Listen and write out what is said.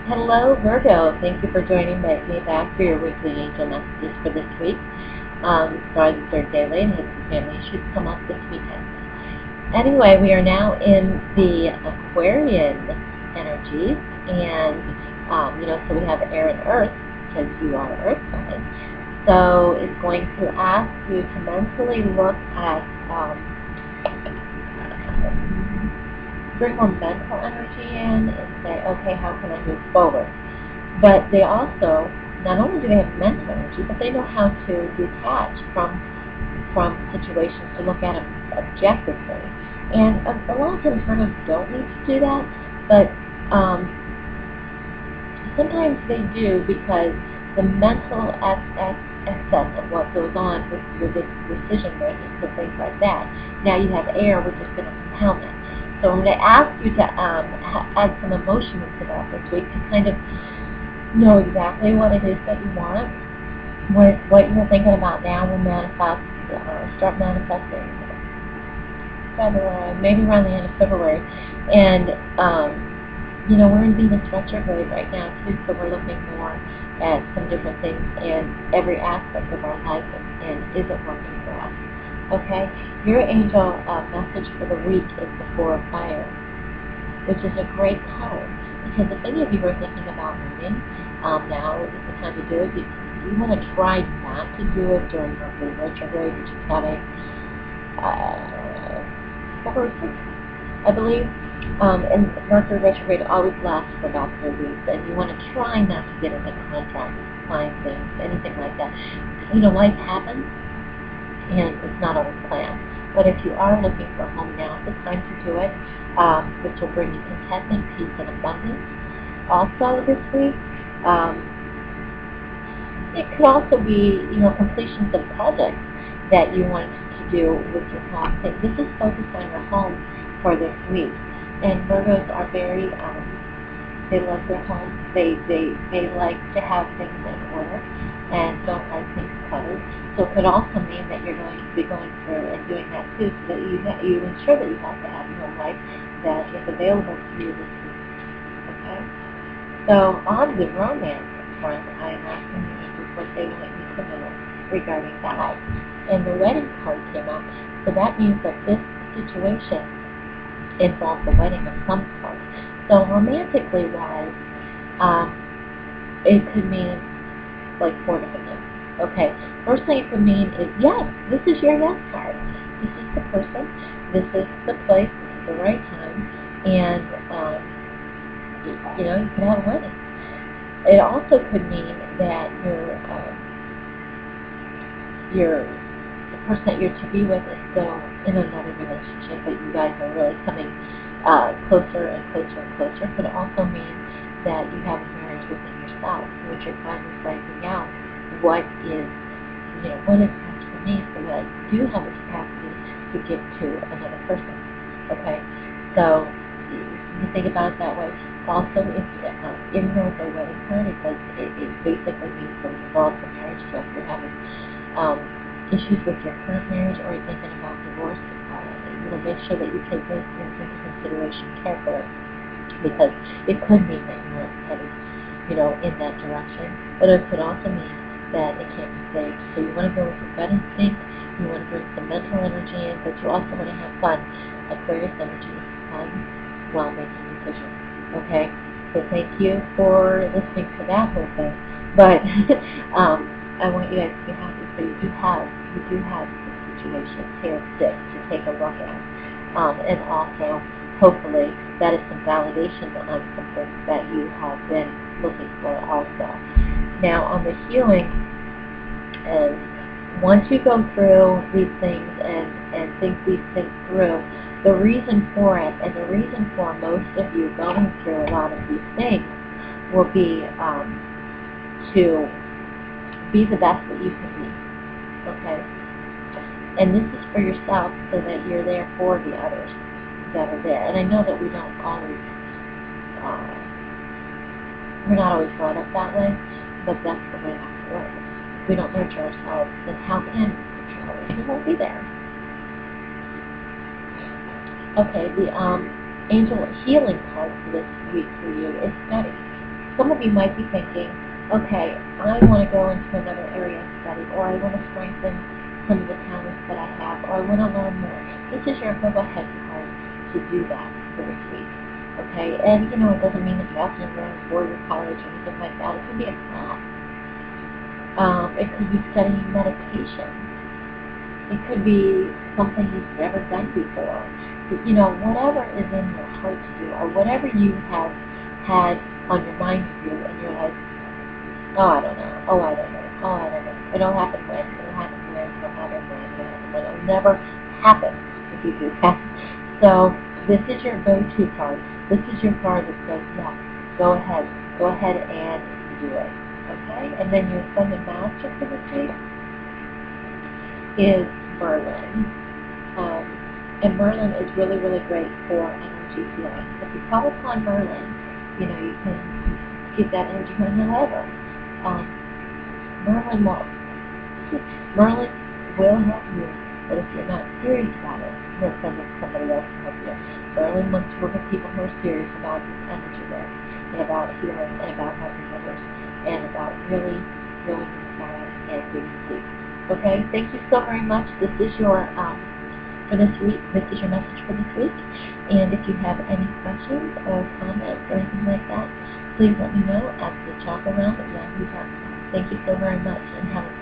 Hello, Virgo. Thank you for joining me back for your weekly angel messages for this week. Starting the third day late, and some family issues come up this weekend. Anyway, we are now in the Aquarian energies, and so we have air and earth because you are earth sign. So it's going to ask you to mentally look at bring more mental energy in and say, okay, how can I move forward? But they also, not only do they have mental energy, but they know how to detach from situations to look at them objectively. And a lot of times Virgos don't need to do that, but sometimes they do because the mental excess of what goes on with your decision making and things like that. Now you have air, which is going to compel it. So I'm going to ask you to add some emotion into that this week to kind of know exactly what it is that you want. What you're thinking about now will manifest, start manifesting February, maybe around the end of February. And, we're in Venus retrograde right now, too, so we're looking more at some different things in every aspect of our life and is it working for us? Okay? Your angel message for the week is the Four of Fire, which is a great card. Because if any of you are thinking about moving, now is the time to do it. You want to try not to do it during Mercury retrograde, which is coming February 6th, I believe. And Mercury retrograde always lasts for about 3 weeks, and you want to try not to get into contracts, sign things, anything like that. Life happens, and it's not always planned. But if you are looking for a home, now is the time to do it, which will bring you contentment, peace, and abundance. Also this week, it could also be, completions of projects that you want to do with your home. This is focused on your home for this week. And Virgos are very, they love their home. They like to have things in order and don't like things cluttered. So it could also mean that you're going to be going through and doing that too, so that you ensure that you have to have your life that is available to you this week. Okay? So on the romance front, I am asking you what they want you to know regarding that. And the wedding card came up. So that means that this situation involves the wedding of some sort. So romantically wise, it could mean like 4 different things. Okay, first thing it could mean is, yes, this is your yes card. This is the person, this is the place, this is the right time, and you can have a wedding. It also could mean that the person that you're to be with is still in another relationship, but you guys are really coming closer and closer and closer. It could also mean that you have a marriage within yourself, which you're finally finding out what is best for me, so that I do have the capacity to give to another person. Okay, so you think about it that way. Also, even though it's a wedding card, it basically means that it involves a marriage. So if you're having issues with your current marriage or you're thinking about divorce, make sure that you take this into consideration carefully, because it could mean that you are headed, in that direction. But it could also mean that it can't be saved. So you want to go with your gut instinct. You want to bring some mental energy in, but you also want to have fun. Aquarius energy is fun while making decisions. Okay? So thank you for listening to that whole thing. But I want you guys to be happy. So you do have some situations here to take a look at. And also, hopefully, that is some validation on something that you have been looking for also. Now, on the healing, is once you go through these things and think these things through, the reason for it, and the reason for most of you going through a lot of these things, will be to be the best that you can be. Okay? And this is for yourself, so that you're there for the others that are there. And I know that we're not always brought up that way, but that's the way it has to work. If we don't nurture ourselves, then how can we nurture others? We won't be there. Okay, the angel healing card for this week for you is steady. some of you might be thinking, okay, I want to go into another area of study, or I want to strengthen some of the talents that I have, or I want to learn more. This is your go ahead card to do that for this week. Okay, and it doesn't mean that you have to enroll for your college or anything like that. It could be a class. It could be studying meditation. It could be something you've never done before. Whatever is in your heart to do, or whatever you have had on your mind to do, and you're like, oh, I don't know, oh, I don't know, oh, I don't know. It'll happen when, it'll happen when, it'll happen when, it'll happen when. It'll never happen if you do that. So this is your go-to card. This is your card that says, yeah, go ahead and do it. Okay? And then your Sun and Master for this week is Merlin. And Merlin is really, really great for energy healing. If you call upon Merlin, you can get that energy healing. However, Merlin will help you, but if you're not serious about it, he'll send it to somebody else to help you. Merlin wants to work with people who are serious about this energy work, and about healing, and about helping others, and about really inside and getting deep. Okay, thank you so very much. This is your for this week. This is your message for this week. And if you have any questions or comments or anything like that, please let me know at the chakra realm at yahoo.com. Thank you so very much, and have a